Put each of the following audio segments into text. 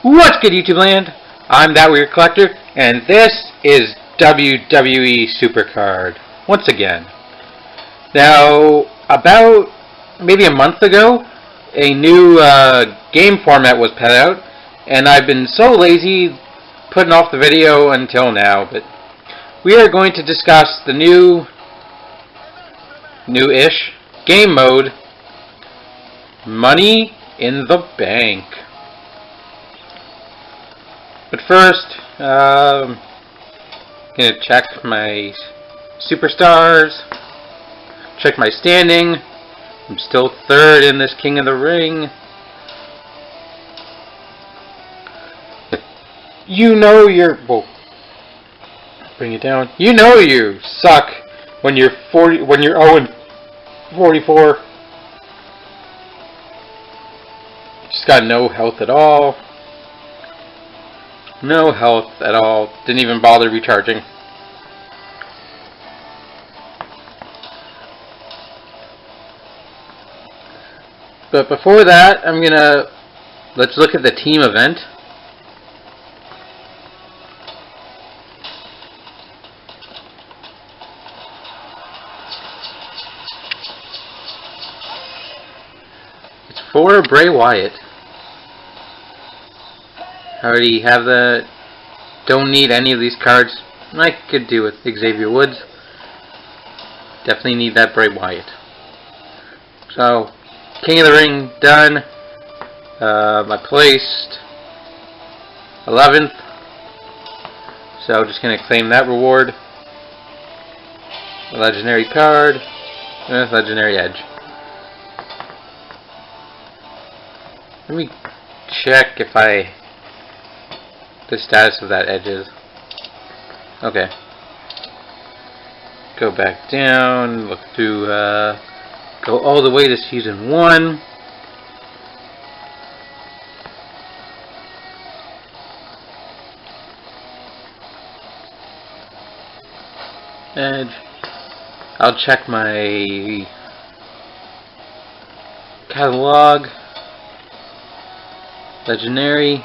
What's good, YouTube land? I'm That Weird Collector, and this is WWE Supercard once again. Now, about maybe a month ago, a new game format was put out, and I've been so lazy putting off the video until now. But we are going to discuss the new-ish game mode, Money in the Bank. But first, I'm going to check my superstars, check my standing. I'm still third in this King of the Ring. You know well, bring it down. You know you suck when you're 0-44. Just got no health at all. No health at all. Didn't even bother recharging. But before that, let's look at the team event. It's for Bray Wyatt. I already have the... Don't need any of these cards. I could do with Xavier Woods. Definitely need that Bray Wyatt. So, King of the Ring done. I placed 11th. So, just going to claim that reward. A legendary card. And a legendary edge. Let me check if the status of that edge is. Okay. Go back down, look through, go all the way to Season 1. Edge. I'll check my catalog. Legendary.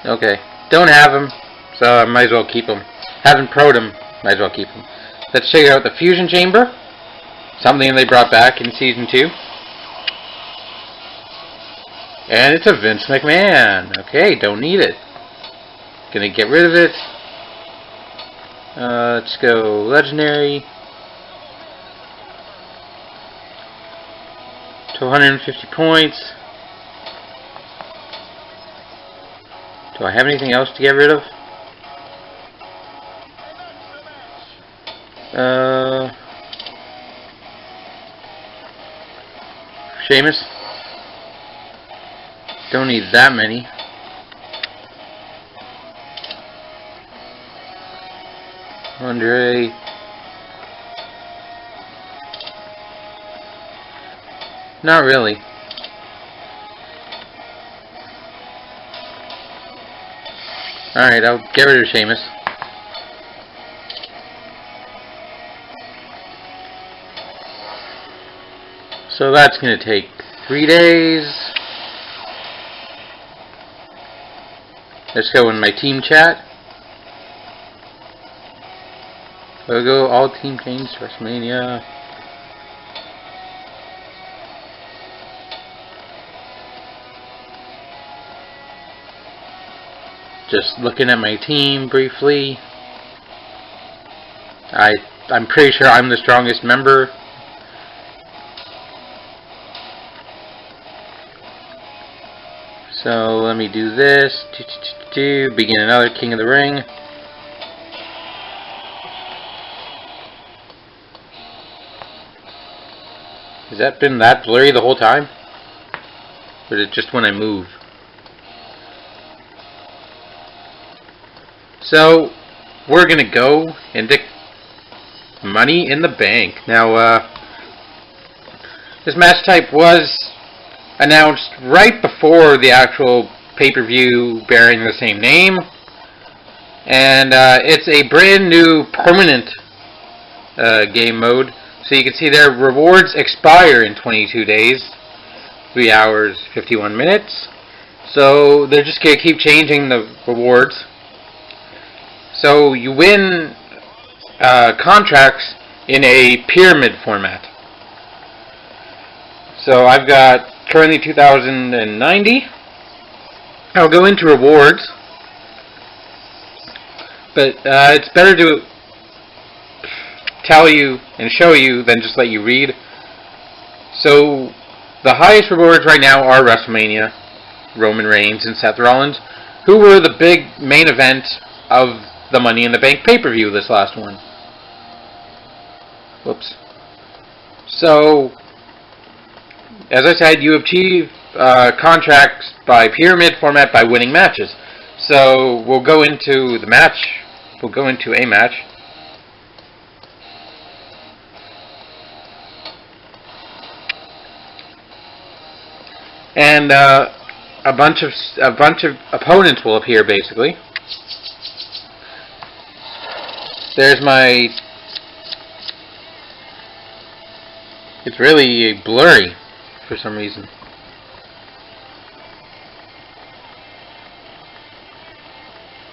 Okay, don't have him, so I might as well keep him. Haven't pro'd him, might as well keep him. Let's check out the Fusion Chamber. Something they brought back in Season 2. And it's a Vince McMahon. Okay, don't need it. Gonna get rid of it. Let's go Legendary. To 150 points. Do I have anything else to get rid of? Sheamus. Don't need that many. Andre. Not really. Alright, I'll get rid of Sheamus. So that's going to take 3 days. Let's go in my team chat. We'll go all team change WrestleMania. Just looking at my team briefly. I'm pretty sure I'm the strongest member. So let me do this. Begin another King of the Ring. Has that been that blurry the whole time? Or is it just when I move? So, we're going to go into Money in the Bank. Now, this match type was announced right before the actual pay-per-view bearing the same name. And it's a brand new permanent game mode. So you can see their rewards expire in 22 days, 3 hours, 51 minutes. So they're just going to keep changing the rewards. So you win contracts in a pyramid format. So I've got currently 2,090. I'll go into rewards. But it's better to tell you and show you than just let you read. So the highest rewards right now are WrestleMania, Roman Reigns and Seth Rollins, who were the big main event of the Money in the Bank pay-per-view, this last one. Whoops. So, as I said, you achieve contracts by pyramid format by winning matches. So, we'll go into the match. We'll go into a match. And a bunch of opponents will appear, basically. There's my... It's really blurry for some reason.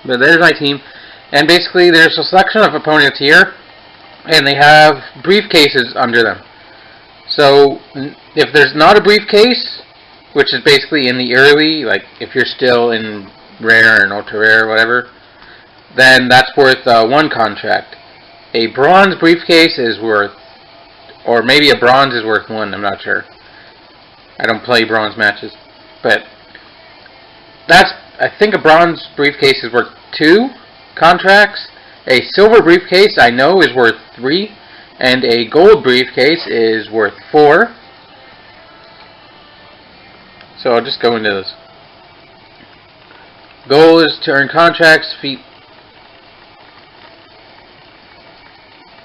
But there's my team. And basically there's a selection of opponents here, and they have briefcases under them. So if there's not a briefcase, which is basically in the early, like if you're still in rare and ultra rare or whatever, then that's worth 1 contract. A bronze briefcase is worth, or maybe a bronze is worth 1, I'm not sure. I don't play bronze matches. But that's, I think a bronze briefcase is worth 2 contracts. A silver briefcase I know is worth 3. And a gold briefcase is worth 4. So I'll just go into this. Goal is to earn contracts, feet.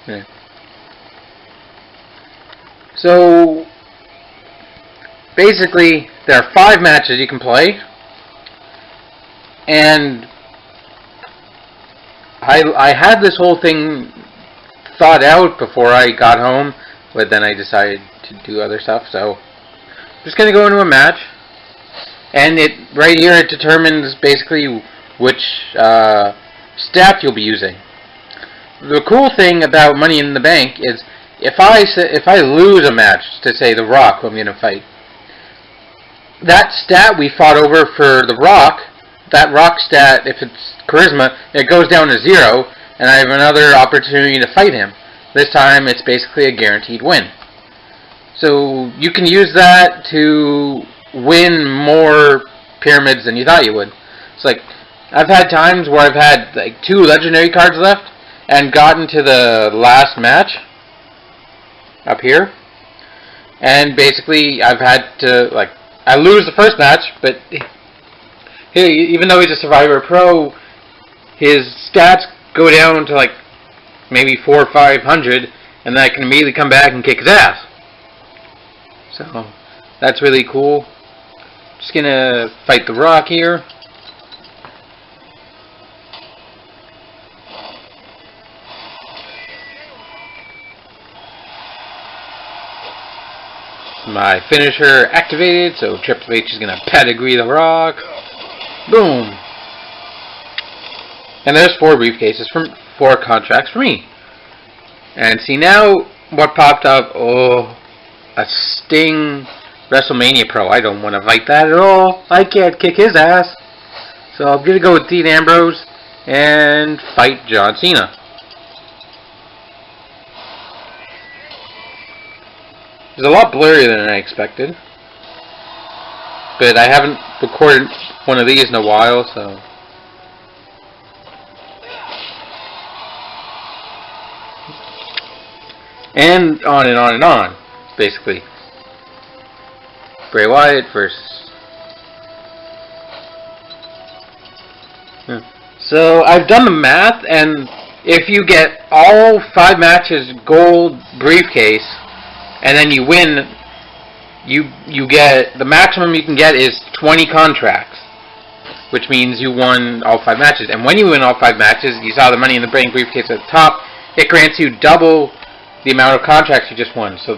Yeah. So basically there are 5 matches you can play, and I had this whole thing thought out before I got home, but then I decided to do other stuff. So I'm just going to go into a match, and right here it determines basically which stat you'll be using. The cool thing about Money in the Bank is if I lose a match, to say The Rock, who I'm going to fight, that stat we fought over for The Rock, that Rock stat, if it's charisma, it goes down to 0, and I have another opportunity to fight him. This time it's basically a guaranteed win. So you can use that to win more pyramids than you thought you would. It's like, I've had times where I've had like 2 legendary cards left and gotten to the last match up here, and basically I've had to, like, I lose the first match, but here, even though he's a Survivor Pro, his stats go down to like maybe 400 or 500, and then I can immediately come back and kick his ass. So that's really cool. Just gonna fight The Rock here. My finisher activated, so Triple H is gonna pedigree The Rock. Boom. And there's 4 briefcases from 4 contracts for me. And see now what popped up. Oh, a Sting WrestleMania Pro. I don't want to fight that at all. I can't kick his ass. So I'm gonna go with Dean Ambrose and fight John Cena. It's a lot blurrier than I expected, but I haven't recorded one of these in a while, so. And on and on and on, basically. Bray Wyatt versus... So I've done the math, and if you get all 5 matches gold briefcase, and then you win, you get, the maximum you can get is 20 contracts, which means you won all 5 matches. And when you win all 5 matches, you saw the Money in the Bank briefcase at the top, it grants you double the amount of contracts you just won. So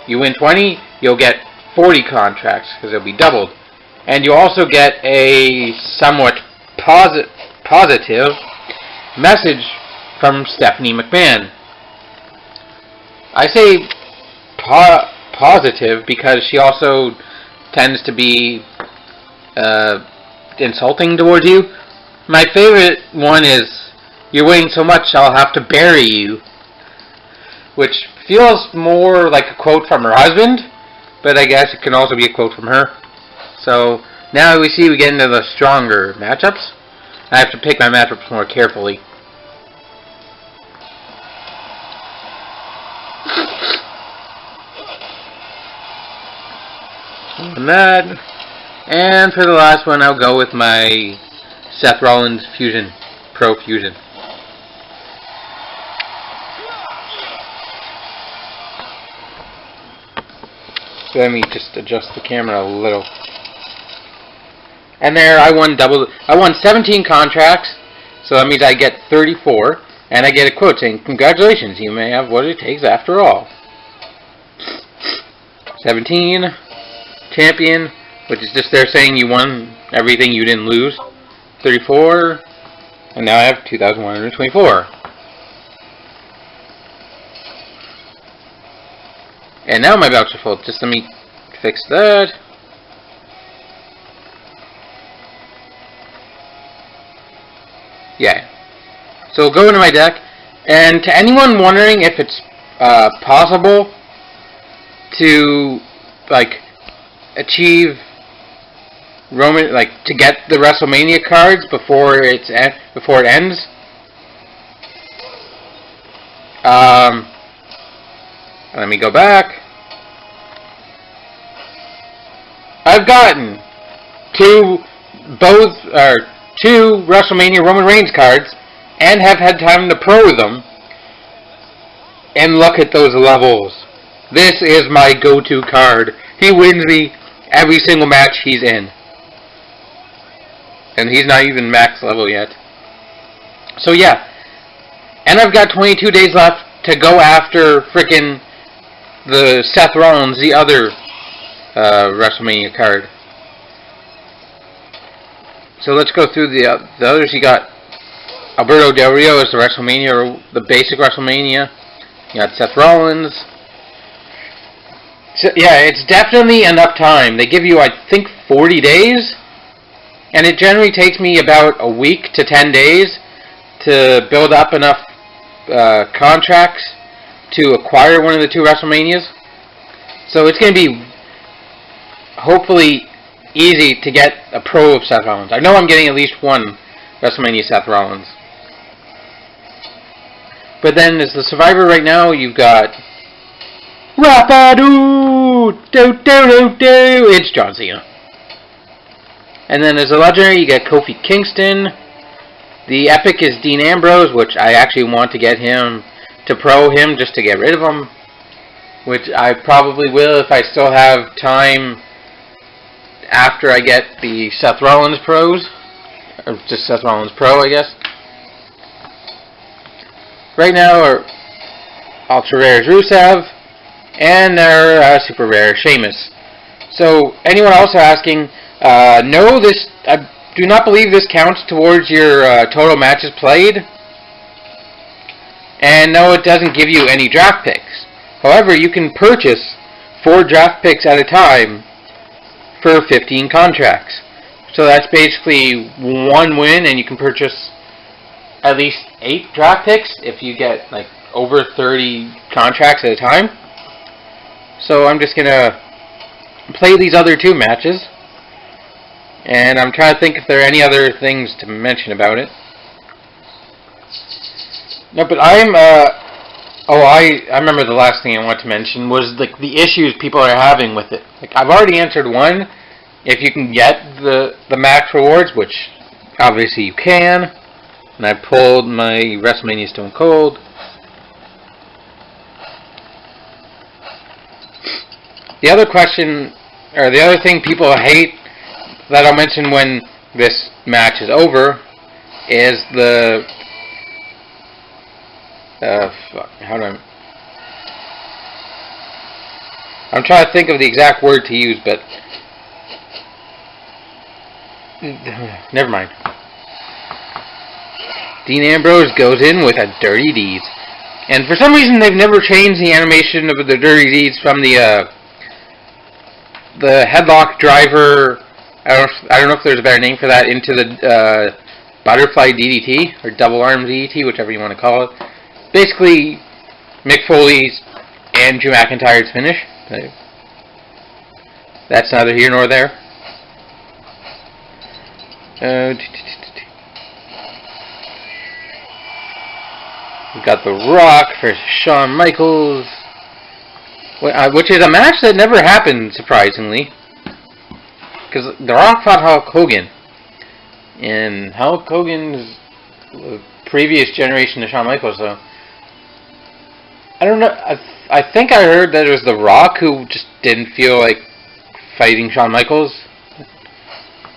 you win 20, you'll get 40 contracts, because it'll be doubled. And you also get a somewhat positive message from Stephanie McMahon. I say positive because she also tends to be insulting towards you. My favorite one is, "You're winning so much, I'll have to bury you," which feels more like a quote from her husband, but I guess it can also be a quote from her. So now we get into the stronger matchups. I have to pick my matchups more carefully. And that. And for the last one, I'll go with my Seth Rollins Fusion, Pro Fusion. So let me just adjust the camera a little. And there, I won 17 contracts, so that means I get 34, and I get a quote saying, "Congratulations, you may have what it takes after all." 17, champion, which is just there saying you won everything, you didn't lose. 34, and now I have 2,124. And now my belts are full. Just let me fix that. Yeah. So we'll go into my deck, and to anyone wondering if it's possible to achieve Roman, to get the WrestleMania cards before it ends, let me go back. I've gotten two WrestleMania Roman Reigns cards and have had time to pro them. And look at those levels. This is my go-to card. He wins me every single match he's in. And he's not even max level yet. So yeah. And I've got 22 days left to go after frickin' the Seth Rollins, the other WrestleMania card. So let's go through the others. You got Alberto Del Rio as the WrestleMania, or the basic WrestleMania. You got Seth Rollins. So, yeah, it's definitely enough time. They give you, I think, 40 days. And it generally takes me about a week to 10 days to build up enough contracts to acquire one of the 2 WrestleManias. So it's going to be hopefully easy to get a pro of Seth Rollins. I know I'm getting at least one WrestleMania Seth Rollins. But then as the Survivor right now, you've got Rapadoo! It's John Cena. And then as a legendary, you get Kofi Kingston. The epic is Dean Ambrose, which I actually want to get him to pro him just to get rid of him. Which I probably will if I still have time after I get the Seth Rollins pros. Or just Seth Rollins Pro, I guess. Right now are Ultra Rare is Rusev, and they're Super Rare Sheamus. So anyone else asking, no, I do not believe this counts towards your total matches played. And no, it doesn't give you any draft picks. However, you can purchase 4 draft picks at a time for 15 contracts. So that's basically 1 win, and you can purchase at least 8 draft picks if you get over 30 contracts at a time. So I'm just gonna play these other 2 matches, and I'm trying to think if there are any other things to mention about it. No, but I'm Oh, I remember the last thing I wanted to mention was the issues people are having with it. Like, I've already answered one. If you can get the max rewards, which obviously you can, and I pulled my WrestleMania Stone Cold. The other question, or the other thing people hate that I'll mention when this match is over, is the I'm trying to think of the exact word to use, but never mind. Dean Ambrose goes in with a Dirty Deeds, and for some reason they've never changed the animation of the Dirty Deeds from the headlock driver. I don't know if there's a better name for that, into the butterfly DDT or double arm DDT, whichever you want to call it. Basically, Mick Foley's and Drew McIntyre's finish. That's neither here nor there. We've got The Rock versus Shawn Michaels, which is a match that never happened, surprisingly. Because The Rock fought Hulk Hogan, and Hulk Hogan's the previous generation to Shawn Michaels, so I don't know. I think I heard that it was The Rock who just didn't feel like fighting Shawn Michaels.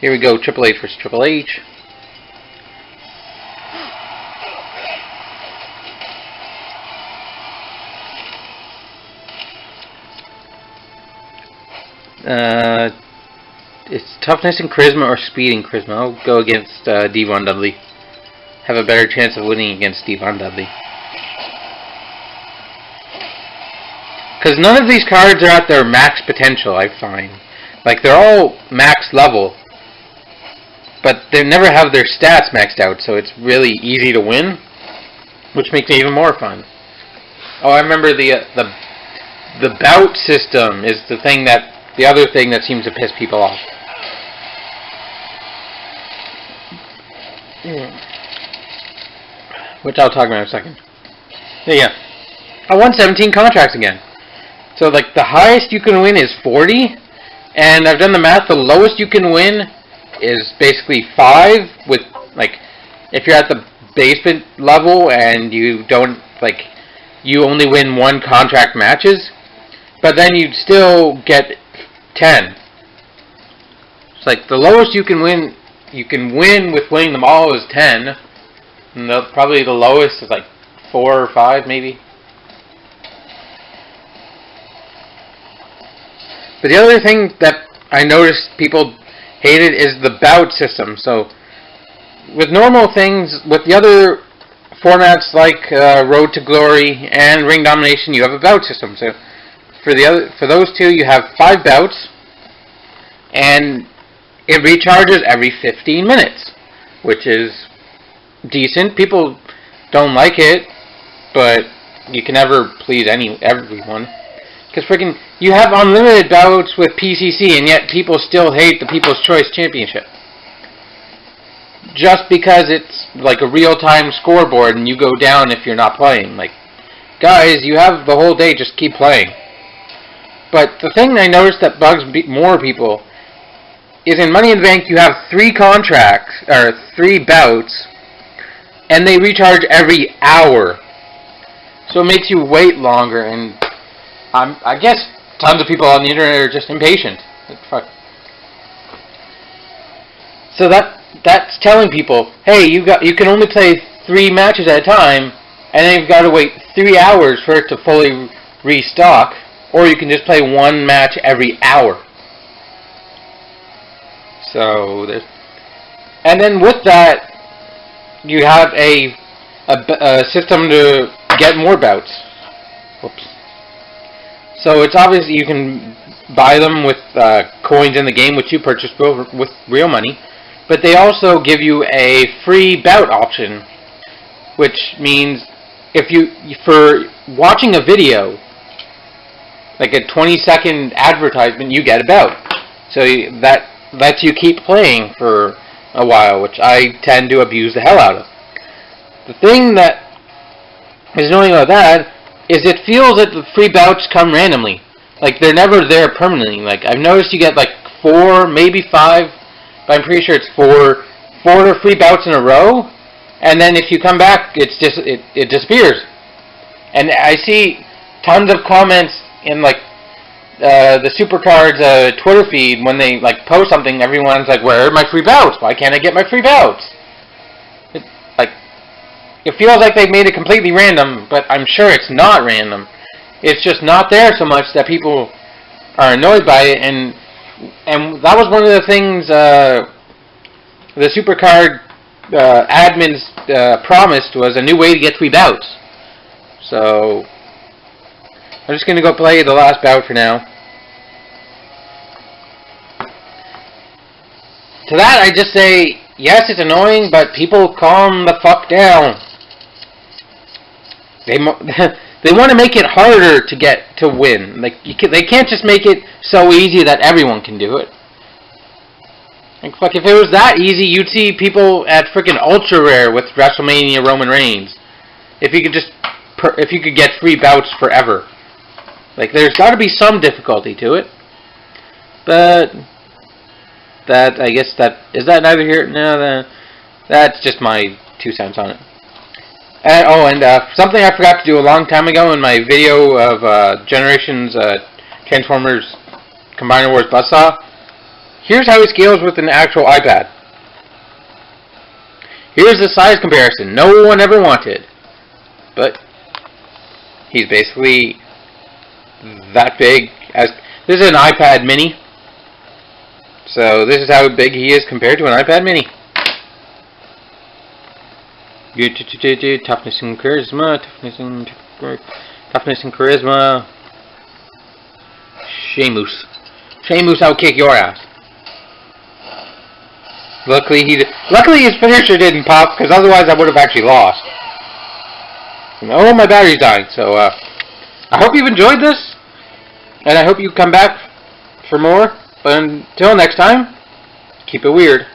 Here we go, Triple H versus Triple H. It's toughness and charisma or speed and charisma. I'll go against Devon Dudley. Have a better chance of winning against Devon Dudley. Because none of these cards are at their max potential, I find. Like, they're all max level, but they never have their stats maxed out, so it's really easy to win, which makes it even more fun. Oh, I remember the bout system is the other thing that seems to piss people off. Which I'll talk about in a second. Yeah. I won 17 contracts again. So, like, the highest you can win is 40, and I've done the math, the lowest you can win is basically 5, with, like, if you're at the basement level and you don't, like, you only win 1 contract matches, but then you'd still get 10. It's like, the lowest you can win with winning them all is 10, and probably the lowest is, like, 4 or 5, maybe. But the other thing that I noticed people hated is the bout system. So, with normal things, with the other formats like Road to Glory and Ring Domination, you have a bout system. So, for those two, you have 5 bouts, and it recharges every 15 minutes, which is decent. People don't like it, but you can never please everyone. Because freaking, you have unlimited bouts with PCC, and yet people still hate the People's Choice Championship. Just because it's like a real-time scoreboard and you go down if you're not playing. Like, guys, you have the whole day, just keep playing. But the thing I noticed that bugs more people is in Money in the Bank you have 3 contracts, or 3 bouts, and they recharge every hour. So it makes you wait longer, and I guess tons of people on the internet are just impatient. Fuck. So that's telling people, hey, you can only play 3 matches at a time, and then you've got to wait 3 hours for it to fully restock, or you can just play 1 match every hour. So and then with that, you have a system to get more bouts. Whoops. So it's obvious you can buy them with coins in the game, which you purchase with real money. But they also give you a free bout option, which means for watching a video, like a 20-second advertisement, you get a bout. So that lets you keep playing for a while, which I tend to abuse the hell out of. The thing that is annoying about that is it feels that the free bouts come randomly. Like, they're never there permanently. Like, I've noticed you get, like, 4, maybe 5, but I'm pretty sure it's 4 free bouts in a row, and then if you come back, it's just, it disappears. And I see tons of comments in, like, the Supercard's Twitter feed when they, like, post something, everyone's like, where are my free bouts? Why can't I get my free bouts? It feels like they've made it completely random, but I'm sure it's not random. It's just not there so much that people are annoyed by it, and that was one of the things the Supercard admins promised, was a new way to get free bouts. So I'm just going to go play the last bout for now. To that I just say, yes, it's annoying, but people calm the fuck down. They want to make it harder to get to win. Like, they can't just make it so easy that everyone can do it. Like, fuck, if it was that easy, you'd see people at frickin' Ultra Rare with WrestleMania Roman Reigns. If you could get free bouts forever. Like, there's got to be some difficulty to it. But I guess is that neither here? No, that's just my 2 cents on it. And something I forgot to do a long time ago in my video of Generations Transformers Combiner Wars Buzzsaw. Here's how he scales with an actual iPad. Here's the size comparison no one ever wanted. But he's basically that big. This is an iPad mini. So this is how big he is compared to an iPad mini. Toughness and charisma, toughness and charisma. Sheamus, I'll kick your ass. Luckily his finisher didn't pop, because otherwise I would have actually lost. And, oh, my battery's dying. So I hope you've enjoyed this, and I hope you come back for more. But until next time, keep it weird.